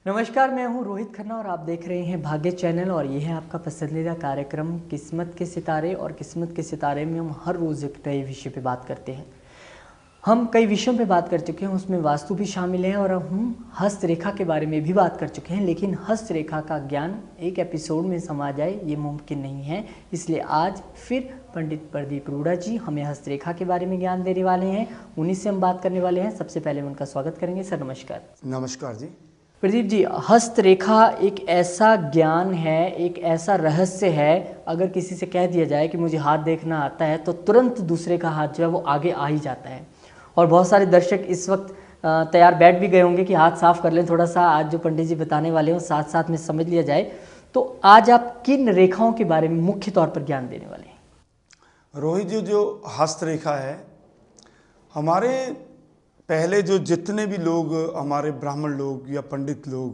नमस्कार, मैं हूं रोहित खन्ना और आप देख रहे हैं भाग्य चैनल और ये है आपका पसंदीदा कार्यक्रम किस्मत के सितारे। और किस्मत के सितारे में हम हर रोज़ एक नए विषय पे बात करते हैं। हम कई विषयों पे बात कर चुके हैं, उसमें वास्तु भी शामिल है और हम हस्तरेखा के बारे में भी बात कर चुके हैं। लेकिन हस्तरेखा का ज्ञान एक एपिसोड में समा जाए ये मुमकिन नहीं है, इसलिए आज फिर पंडित प्रदीप रूड़ा जी हमें हस्तरेखा के बारे में ज्ञान देने वाले हैं। उन्हीं से हम बात करने वाले हैं। सबसे पहले हम उनका स्वागत करेंगे। सर नमस्कार। नमस्कार जी। प्रदीप जी, हस्तरेखा एक ऐसा ज्ञान है, एक ऐसा रहस्य है, अगर किसी से कह दिया जाए कि मुझे हाथ देखना आता है तो तुरंत दूसरे का हाथ जो है वो आगे आ ही जाता है। और बहुत सारे दर्शक इस वक्त तैयार बैठ भी गए होंगे कि हाथ साफ कर लें, थोड़ा सा आज जो पंडित जी बताने वाले हो साथ साथ में समझ लिया जाए। तो आज आप किन रेखाओं के बारे में मुख्य तौर पर ज्ञान देने वाले हैं? रोहित जी, जो हस्तरेखा है, हमारे पहले जो जितने भी लोग हमारे ब्राह्मण लोग या पंडित लोग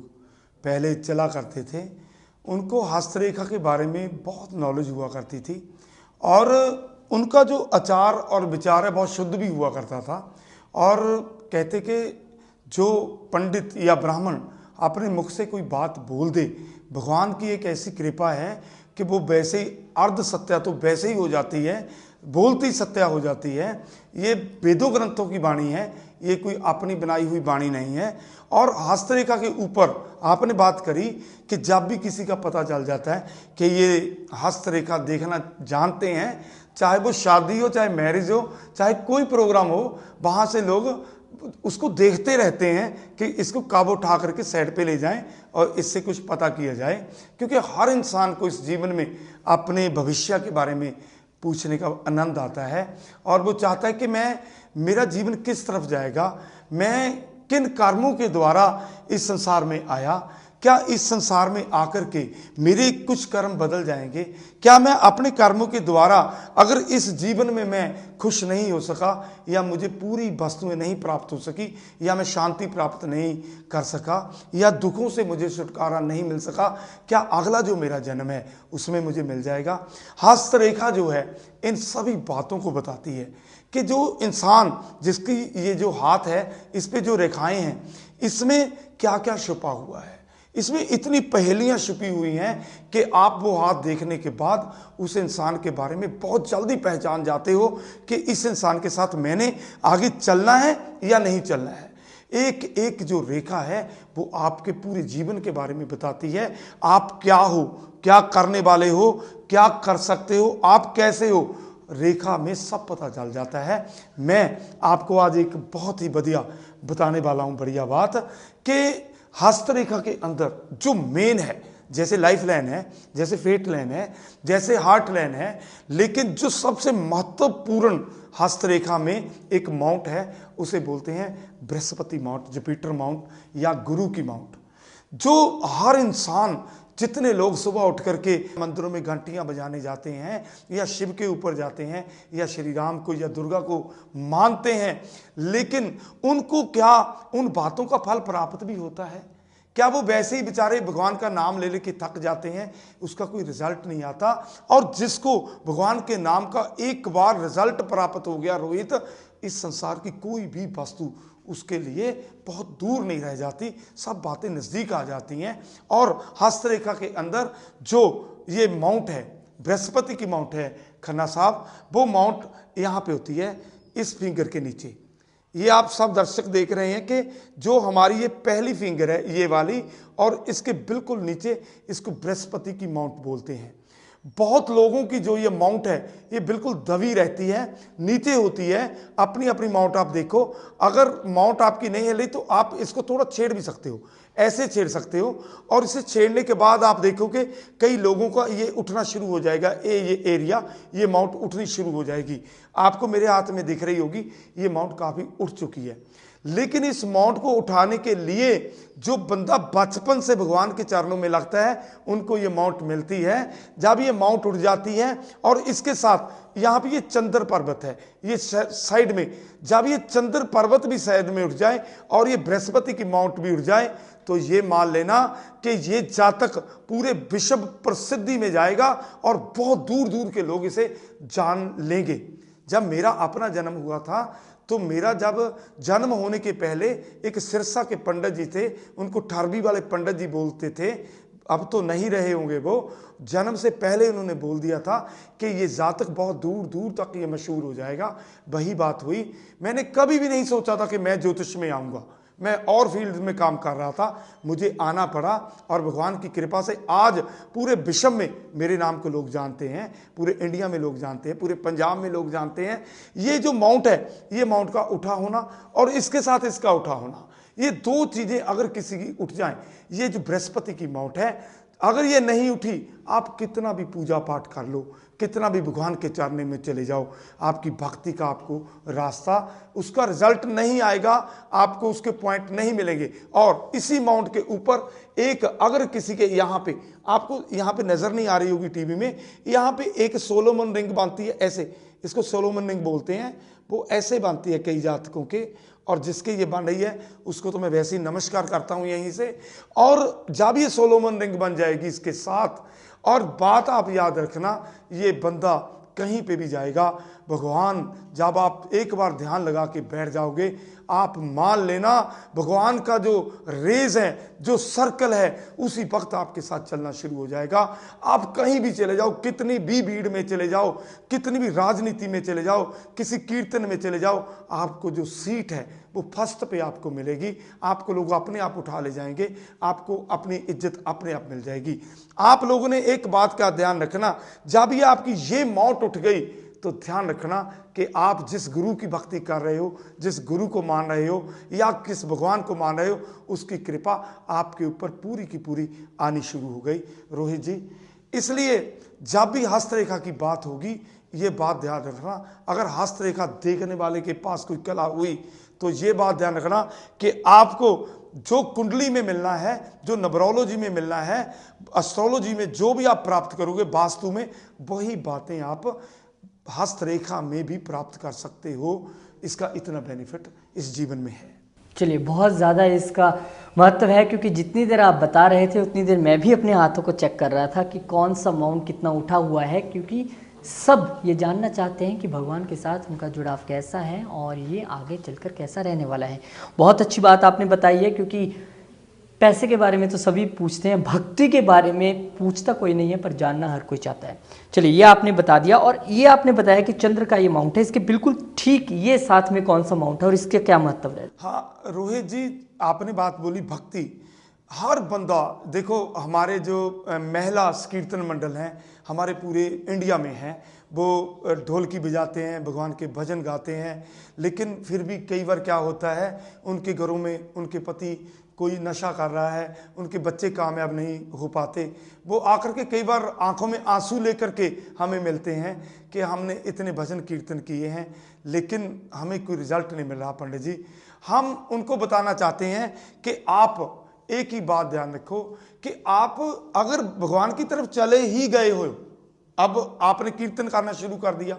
पहले चला करते थे, उनको हस्तरेखा के बारे में बहुत नॉलेज हुआ करती थी और उनका जो आचार और विचार है बहुत शुद्ध भी हुआ करता था। और कहते कि जो पंडित या ब्राह्मण अपने मुख से कोई बात बोल दे, भगवान की एक ऐसी कृपा है कि वो वैसे ही अर्ध सत्या तो वैसे ही हो जाती है, बोलती सत्या हो जाती है। ये वेदों ग्रंथों की वाणी है, ये कोई अपनी बनाई हुई वाणी नहीं है। और हस्तरेखा के ऊपर आपने बात करी कि जब भी किसी का पता चल जाता है कि ये हस्तरेखा देखना जानते हैं, चाहे वो शादी हो, चाहे मैरिज हो, चाहे कोई प्रोग्राम हो, वहाँ से लोग उसको देखते रहते हैं कि इसको कब उठा करके साइड पे ले जाएं और इससे कुछ पता किया जाए। क्योंकि हर इंसान को इस जीवन में अपने भविष्य के बारे में पूछने का आनंद आता है और वो चाहता है कि मेरा जीवन किस तरफ जाएगा, मैं किन कर्मों के द्वारा इस संसार में आया, क्या इस संसार में आकर के मेरे कुछ कर्म बदल जाएंगे, क्या मैं अपने कर्मों के द्वारा अगर इस जीवन में मैं खुश नहीं हो सका या मुझे पूरी वस्तुएं नहीं प्राप्त हो सकी या मैं शांति प्राप्त नहीं कर सका या दुखों से मुझे छुटकारा नहीं मिल सका, क्या अगला जो मेरा जन्म है उसमें मुझे मिल जाएगा। हस्तरेखा जो है इन सभी बातों को बताती है कि जो इंसान जिसकी ये जो हाथ है, इस पे जो रेखाएं हैं, इसमें क्या क्या छुपा हुआ है, इसमें इतनी पहेलियां छुपी हुई हैं कि आप वो हाथ देखने के बाद उस इंसान के बारे में बहुत जल्दी पहचान जाते हो कि इस इंसान के साथ मैंने आगे चलना है या नहीं चलना है। एक एक जो रेखा है वो आपके पूरे जीवन के बारे में बताती है। आप क्या हो, क्या करने वाले हो, क्या कर सकते हो, आप कैसे हो, रेखा में सब पता चल जाता है। मैं आपको आज एक बहुत ही बढ़िया बताने वाला हूं, बढ़िया बात, कि हस्तरेखा के अंदर जो मेन है, जैसे लाइफ लाइन है, जैसे फेट लाइन है, जैसे हार्ट लाइन है, लेकिन जो सबसे महत्वपूर्ण हस्तरेखा में एक माउंट है, उसे बोलते हैं बृहस्पति माउंट, जुपिटर माउंट या गुरु की माउंट। जो हर इंसान, जितने लोग सुबह उठ करके मंदिरों में घंटियां बजाने जाते हैं या शिव के ऊपर जाते हैं या श्री राम को या दुर्गा को मानते हैं, लेकिन उनको क्या उन बातों का फल प्राप्त भी होता है? क्या वो वैसे ही बेचारे भगवान का नाम ले लेके थक जाते हैं, उसका कोई रिजल्ट नहीं आता? और जिसको भगवान के नाम का एक बार रिजल्ट प्राप्त हो गया रोहित, इस संसार की कोई भी वस्तु उसके लिए बहुत दूर नहीं रह जाती, सब बातें नज़दीक आ जाती हैं। और हस्तरेखा के अंदर जो ये माउंट है, बृहस्पति की माउंट है खन्ना साहब, वो माउंट यहाँ पे होती है इस फिंगर के नीचे। ये आप सब दर्शक देख रहे हैं कि जो हमारी ये पहली फिंगर है ये वाली, और इसके बिल्कुल नीचे इसको बृहस्पति की माउंट बोलते हैं। बहुत लोगों की जो ये माउंट है ये बिल्कुल दबी रहती है, नीचे होती है। अपनी अपनी माउंट आप देखो, अगर माउंट आपकी नहीं हिली तो आप इसको थोड़ा छेड़ भी सकते हो, ऐसे छेड़ सकते हो, और इसे छेड़ने के बाद आप देखोगे कई लोगों का ये उठना शुरू हो जाएगा, ये एरिया, ये माउंट उठनी शुरू हो जाएगी। आपको मेरे हाथ में दिख रही होगी ये माउंट काफ़ी उठ चुकी है। लेकिन इस माउंट को उठाने के लिए जो बंदा बचपन से भगवान के चरणों में लगता है, उनको ये माउंट मिलती है। जब ये माउंट उठ जाती है और इसके साथ यहाँ पे ये चंद्र पर्वत है, ये साइड में, जब ये चंद्र पर्वत भी साइड में उठ जाए और ये बृहस्पति की माउंट भी उठ जाए, तो ये मान लेना कि ये जातक पूरे विश्व प्रसिद्धि में जाएगा और बहुत दूर दूर के लोग इसे जान लेंगे। जब मेरा अपना जन्म हुआ था तो मेरा जब जन्म होने के पहले एक सिरसा के पंडित जी थे, उनको ठरबी वाले पंडित जी बोलते थे, अब तो नहीं रहे होंगे वो। जन्म से पहले उन्होंने बोल दिया था कि ये जातक बहुत दूर दूर तक ये मशहूर हो जाएगा। वही बात हुई। मैंने कभी भी नहीं सोचा था कि मैं ज्योतिष में आऊँगा, मैं और फील्ड में काम कर रहा था, मुझे आना पड़ा और भगवान की कृपा से आज पूरे विश्व में मेरे नाम को लोग जानते हैं, पूरे इंडिया में लोग जानते हैं, पूरे पंजाब में लोग जानते हैं। ये जो माउंट है, ये माउंट का उठा होना और इसके साथ इसका उठा होना, ये दो चीज़ें अगर किसी की उठ जाएं, ये जो बृहस्पति की माउंट है, अगर ये नहीं उठी, आप कितना भी पूजा पाठ कर लो, कितना भी भगवान के चरणों में चले जाओ, आपकी भक्ति का आपको रास्ता, उसका रिजल्ट नहीं आएगा, आपको उसके पॉइंट नहीं मिलेंगे। और इसी माउंट के ऊपर एक, अगर किसी के यहाँ पे, आपको यहाँ पे नजर नहीं आ रही होगी टीवी में, यहाँ पे एक सोलोमन रिंग बनती है, ऐसे, इसको सोलोमन रिंग बोलते हैं, वो ऐसे बनती है कई जातकों के, और जिसके ये बन रही है उसको तो मैं वैसे ही नमस्कार करता हूं यहीं से। और जब ये सोलोमन रिंग बन जाएगी इसके साथ, और बात आप याद रखना, ये बंदा कहीं पे भी जाएगा, भगवान, जब आप एक बार ध्यान लगा के बैठ जाओगे, आप मान लेना भगवान का जो रेज है, जो सर्कल है, उसी वक्त आपके साथ चलना शुरू हो जाएगा। आप कहीं भी चले जाओ, कितनी भी भीड़ में चले जाओ, कितनी भी राजनीति में चले जाओ, किसी कीर्तन में चले जाओ, आपको जो सीट है वो फर्स्ट पे आपको मिलेगी। आपको लोग अपने आप उठा ले जाएंगे, आपको अपनी इज्जत अपने आप मिल जाएगी। आप लोगों ने एक बात का ध्यान रखना, जब ये आपकी ये मौत उठ गई तो ध्यान रखना कि आप जिस गुरु की भक्ति कर रहे हो, जिस गुरु को मान रहे हो या किस भगवान को मान रहे हो, उसकी कृपा आपके ऊपर पूरी की पूरी आनी शुरू हो गई रोहित जी। इसलिए जब भी हस्तरेखा की बात होगी, ये बात ध्यान रखना, अगर हस्तरेखा देखने वाले के पास कोई कला हुई तो ये बात ध्यान रखना कि आपको जो कुंडली में मिलना है, जो नंबरोलॉजी में मिलना है, एस्ट्रोलॉजी में जो भी आप प्राप्त करोगे, वास्तु में, वही बातें आप हस्तरेखा में भी प्राप्त कर सकते हो। इसका इतना बेनिफिट इस जीवन में है। चलिए, बहुत ज़्यादा इसका महत्व है, क्योंकि जितनी देर आप बता रहे थे उतनी देर मैं भी अपने हाथों को चेक कर रहा था कि कौन सा माउंट कितना उठा हुआ है, क्योंकि सब ये जानना चाहते हैं कि भगवान के साथ उनका जुड़ाव कैसा है और ये आगे चलकर कैसा रहने वाला है। बहुत अच्छी बात आपने बताई है, क्योंकि पैसे के बारे में तो सभी पूछते हैं, भक्ति के बारे में पूछता कोई नहीं है, पर जानना हर कोई चाहता है। चलिए, ये आपने बता दिया, और ये आपने बताया कि चंद्र का ये माउंट है, इसके बिल्कुल ठीक ये साथ में कौन सा माउंट है और इसके क्या महत्व है? हाँ रोहित जी, आपने बात बोली भक्ति। हर बंदा, देखो हमारे जो महिला कीर्तन मंडल हैं हमारे पूरे इंडिया में हैं, वो ढोलकी बजाते हैं, भगवान के भजन गाते हैं, लेकिन फिर भी कई बार क्या होता है, उनके घरों में उनके पति कोई नशा कर रहा है, उनके बच्चे कामयाब नहीं हो पाते, वो आकर के कई बार आंखों में आंसू लेकर के हमें मिलते हैं कि हमने इतने भजन कीर्तन किए हैं लेकिन हमें कोई रिजल्ट नहीं मिल रहा। पंडित जी, हम उनको बताना चाहते हैं कि आप एक ही बात ध्यान रखो कि आप अगर भगवान की तरफ चले ही गए हो, अब आपने कीर्तन करना शुरू कर दिया,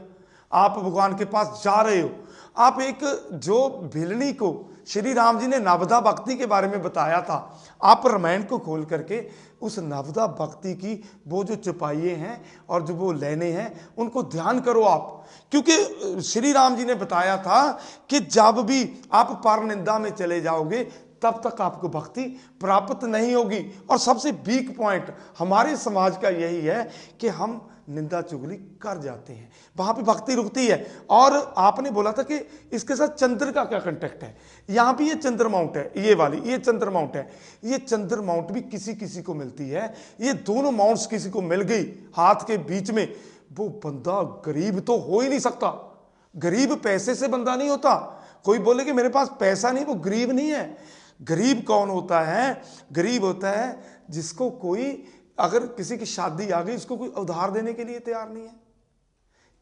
आप भगवान के पास जा रहे हो, आप एक जो भिलनी को श्री राम जी ने नवदा भक्ति के बारे में बताया था, आप रामायण को खोल करके उस नवदा भक्ति की वो जो चौपाइयाँ हैं और जो वो लेने हैं उनको ध्यान करो आप, क्योंकि श्री राम जी ने बताया था कि जब भी आप परनिंदा में चले जाओगे तब तक आपको भक्ति प्राप्त नहीं होगी। और सबसे वीक पॉइंट हमारे समाज का यही है कि हम निंदा चुगली कर जाते हैं, वहां पे भक्ति रुकती है। और आपने बोला था कि इसके साथ चंद्र का क्या कांटेक्ट है, यहाँ भी ये चंद्र माउंट है, ये वाली ये चंद्र माउंट है, ये चंद्र माउंट भी किसी किसी को मिलती है। ये दोनों माउंट्स किसी को मिल गई हाथ के बीच में, वो बंदा गरीब तो हो ही नहीं सकता। गरीब पैसे से बंदा नहीं होता। कोई बोले कि मेरे पास पैसा नहीं, वो गरीब नहीं है। गरीब कौन होता है? गरीब होता है जिसको कोई, अगर किसी की शादी आ गई, उसको कोई उधार देने के लिए तैयार नहीं है,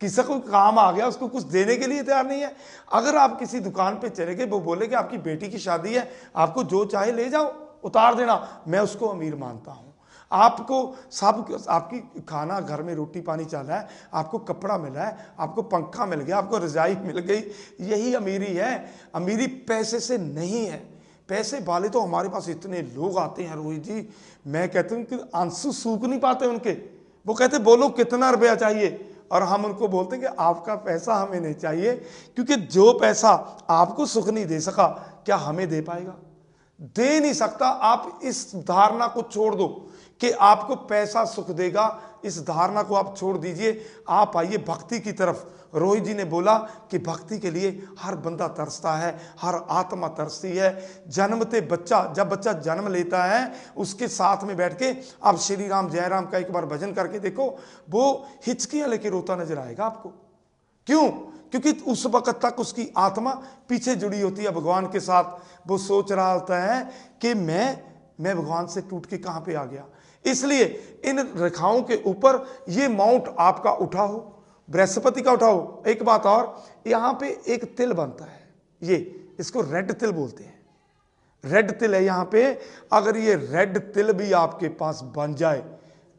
किसी को काम आ गया उसको कुछ देने के लिए तैयार नहीं है। अगर आप किसी दुकान पे चले गए, वो बोले कि आपकी बेटी की शादी है, आपको जो चाहे ले जाओ, उतार देना, मैं उसको अमीर मानता हूं। आपको सब, आपकी खाना, घर में रोटी पानी चल रहा है, आपको कपड़ा मिला है, आपको पंखा मिल गया, आपको रजाई मिल गई, यही अमीरी है। अमीरी पैसे से नहीं है। पैसे वाले तो हमारे पास इतने लोग आते हैं रोहित जी, मैं कहता हूं कि आंसू सूख नहीं पाते उनके। वो कहते बोलो कितना रुपया चाहिए, और हम उनको बोलते हैं कि आपका पैसा हमें नहीं चाहिए, क्योंकि जो पैसा आपको सुख नहीं दे सका क्या हमें दे पाएगा? दे नहीं सकता। आप इस धारणा को छोड़ दो कि आपको पैसा सुख देगा, इस धारणा को आप छोड़ दीजिए। आप आइए भक्ति की तरफ। रोहित जी ने बोला कि भक्ति के लिए हर बंदा तरसता है, हर आत्मा तरसती है। जन्मते बच्चा, जब बच्चा जन्म लेता है, उसके साथ में बैठ के आप श्री राम जय राम का एक बार भजन करके देखो, वो हिचकियां लेके रोता नजर आएगा आपको। क्यों? क्योंकि उस वक्त तक उसकी आत्मा पीछे जुड़ी होती है भगवान के साथ। वो सोच रहा होता है कि मैं भगवान से टूट के कहां पे आ गया। इसलिए इन रेखाओं के ऊपर ये माउंट आपका उठा हो, बृहस्पति का उठाओ। एक बात और, यहां पे एक तिल बनता है, ये इसको रेड तिल बोलते हैं। रेड तिल है यहां पे। अगर ये रेड तिल भी आपके पास बन जाए,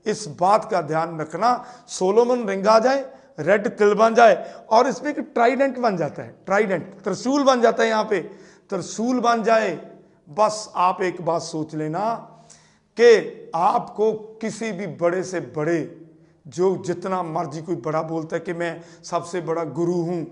इस बात का ध्यान रखना, सोलोमन रिंग आ जाए, रेड तिल बन जाए और इसमें एक ट्राइडेंट बन जाता है, ट्राइडेंट त्रिशूल बन जाता है। यहां पे त्रिशूल बन जाए, बस आप एक बात सोच लेना कि आपको किसी भी बड़े से बड़े, जो जितना मर्जी कोई बड़ा बोलता है कि मैं सबसे बड़ा गुरु हूं,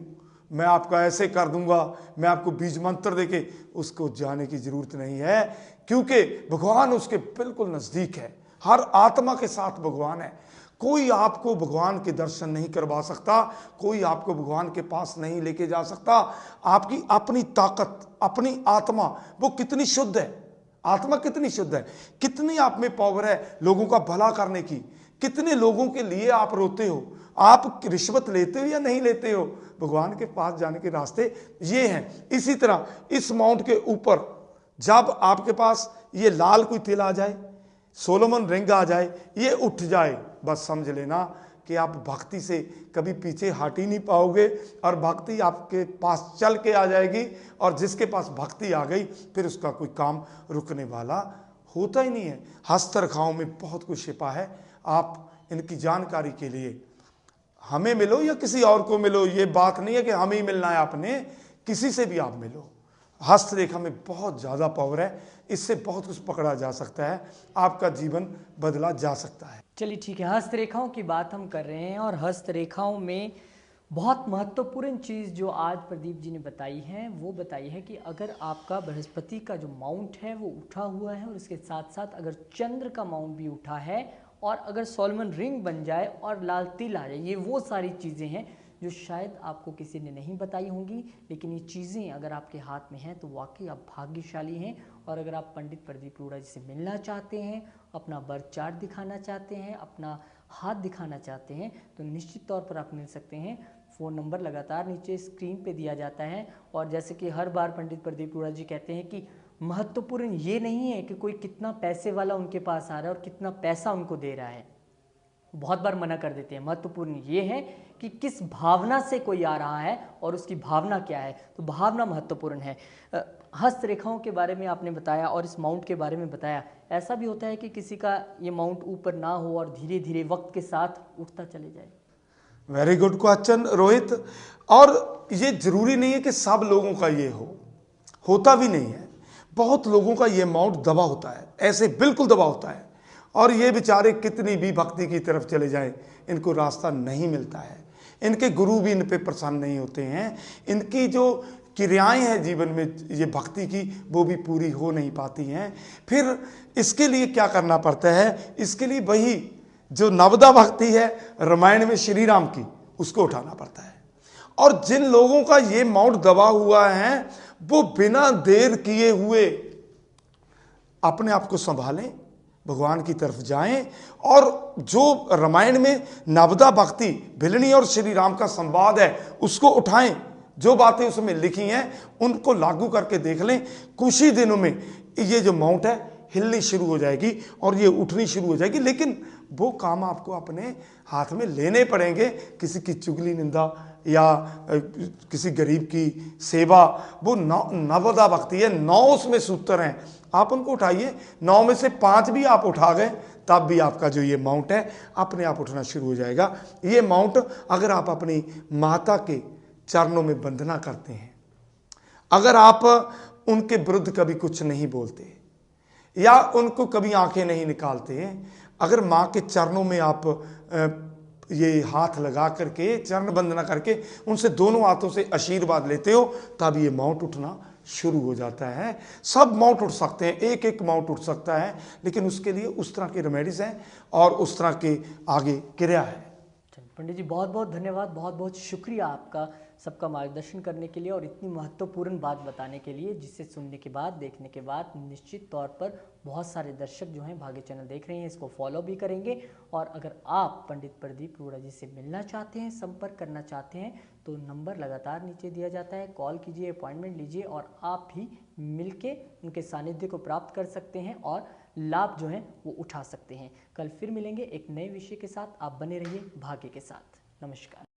मैं आपका ऐसे कर दूंगा, मैं आपको बीज मंत्र देके, उसको जाने की जरूरत नहीं है, क्योंकि भगवान उसके बिल्कुल नजदीक है। हर आत्मा के साथ भगवान है। कोई आपको भगवान के दर्शन नहीं करवा सकता, कोई आपको भगवान के पास नहीं लेके जा सकता। आपकी अपनी ताकत, अपनी आत्मा वो कितनी शुद्ध है, आत्मा कितनी शुद्ध है, कितनी आप में पावर है लोगों का भला करने की। कितने लोगों के लिए आप रोते हो, आप रिश्वत लेते हो या नहीं लेते हो, भगवान के पास जाने के रास्ते ये हैं। इसी तरह इस माउंट के ऊपर जब आपके पास ये लाल कोई तिल आ जाए, सोलोमन रिंग आ जाए, ये उठ जाए, बस समझ लेना कि आप भक्ति से कभी पीछे हट ही नहीं पाओगे और भक्ति आपके पास चल के आ जाएगी। और जिसके पास भक्ति आ गई फिर उसका कोई काम रुकने वाला होता ही नहीं है। हस्तरेखाओं में बहुत कुछ छिपा है। आप इनकी जानकारी के लिए हमें मिलो या किसी और को मिलो, ये बात नहीं है कि हमें ही मिलना है आपने, किसी से भी आप मिलो। हस्तरेखा में बहुत ज़्यादा पावर है, इससे बहुत कुछ पकड़ा जा सकता है, आपका जीवन बदला जा सकता है। चलिए ठीक है, हस्तरेखाओं की बात हम कर रहे हैं और हस्तरेखाओं में बहुत महत्वपूर्ण चीज़ जो आज प्रदीप जी ने बताई है वो बताई है कि अगर आपका बृहस्पति का जो माउंट है वो उठा हुआ है और इसके साथ साथ अगर चंद्र का माउंट भी उठा है और अगर सोलोमन रिंग बन जाए और लाल तिल आ जाए, ये वो सारी चीज़ें हैं जो शायद आपको किसी ने नहीं बताई होंगी, लेकिन ये चीज़ें अगर आपके हाथ में हैं तो वाकई आप भाग्यशाली हैं। और अगर आप पंडित प्रदीप अरोड़ा जी से मिलना चाहते हैं, अपना बर्थ चार्ट दिखाना चाहते हैं, अपना हाथ दिखाना चाहते हैं, तो निश्चित तौर पर आप मिल सकते हैं। फ़ोन नंबर लगातार नीचे स्क्रीन पे दिया जाता है। और जैसे कि हर बार पंडित प्रदीप अरोड़ा जी कहते हैं कि महत्वपूर्ण ये नहीं है कि कोई कितना पैसे वाला उनके पास आ रहा है और कितना पैसा उनको दे रहा है, बहुत बार मना कर देते हैं। महत्वपूर्ण ये है कि किस भावना से कोई आ रहा है और उसकी भावना क्या है, तो भावना महत्वपूर्ण है। हस्तरेखाओं के बारे में आपने बताया और इस माउंट के बारे में बताया। ऐसा भी होता है कि किसी का ये माउंट ऊपर ना हो और धीरे धीरे वक्त के साथ उठता चले जाए। Very good question Rohit. और ये जरूरी नहीं है कि सब लोगों का ये होता भी नहीं है। बहुत लोगों का ये माउंट दबा होता है, ऐसे बिल्कुल दबा होता है, और ये बेचारे कितनी भी भक्ति की तरफ चले जाएं, इनको रास्ता नहीं मिलता है। इनके गुरु भी इन पे प्रसन्न नहीं होते हैं। इनकी जो क्रियाएं हैं जीवन में ये भक्ति की, वो भी पूरी हो नहीं पाती हैं। फिर इसके लिए क्या करना पड़ता है? इसके लिए वही जो नवदा भक्ति है रामायण में श्री राम की, उसको उठाना पड़ता है। और जिन लोगों का ये माउंट दबा हुआ है वो बिना देर किए हुए अपने आप को संभालें, भगवान की तरफ जाएं और जो रामायण में नवदा भक्ति भिलनी और श्री राम का संवाद है उसको उठाएं। जो बातें उसमें लिखी हैं उनको लागू करके देख लें। कुछ ही दिनों में ये जो माउंट है हिलनी शुरू हो जाएगी और ये उठनी शुरू हो जाएगी। लेकिन वो काम आपको अपने हाथ में लेने पड़ेंगे। किसी की चुगली निंदा या किसी गरीब की सेवा, वो नवदा भक्ति है। 9 उसमें सूत्र हैं, आप उनको उठाइए। 9 में से 5 भी आप उठा गए तब भी आपका जो ये माउंट है अपने आप उठना शुरू हो जाएगा। ये माउंट अगर आप अपनी माता के चरणों में वंदना करते हैं, अगर आप उनके विरुद्ध कभी कुछ नहीं बोलते या उनको कभी आंखें नहीं निकालते हैं, अगर माँ के चरणों में आप ये हाथ लगा करके चरण वंदना करके उनसे दोनों हाथों से आशीर्वाद लेते हो, तब ये माउंट उठना शुरू हो जाता है। सब माउंट उठ सकते हैं, एक एक माउंट उठ सकता है, लेकिन उसके लिए उस तरह के रेमेडीज हैं और उस तरह के आगे क्रिया है। पंडित जी बहुत बहुत धन्यवाद, बहुत बहुत शुक्रिया आपका सबका मार्गदर्शन करने के लिए और इतनी महत्वपूर्ण बात बताने के लिए, जिसे सुनने के बाद, देखने के बाद निश्चित तौर पर बहुत सारे दर्शक जो हैं भाग्य चैनल देख रहे हैं इसको फॉलो भी करेंगे। और अगर आप पंडित प्रदीप अरोड़ा जी से मिलना चाहते हैं, संपर्क करना चाहते हैं, तो नंबर लगातार नीचे दिया जाता है, कॉल कीजिए, अपॉइंटमेंट लीजिए और आप भी मिलके उनके सानिध्य को प्राप्त कर सकते हैं और लाभ जो है वो उठा सकते हैं। कल फिर मिलेंगे एक नए विषय के साथ, आप बने रहिए भाग्य के साथ। नमस्कार।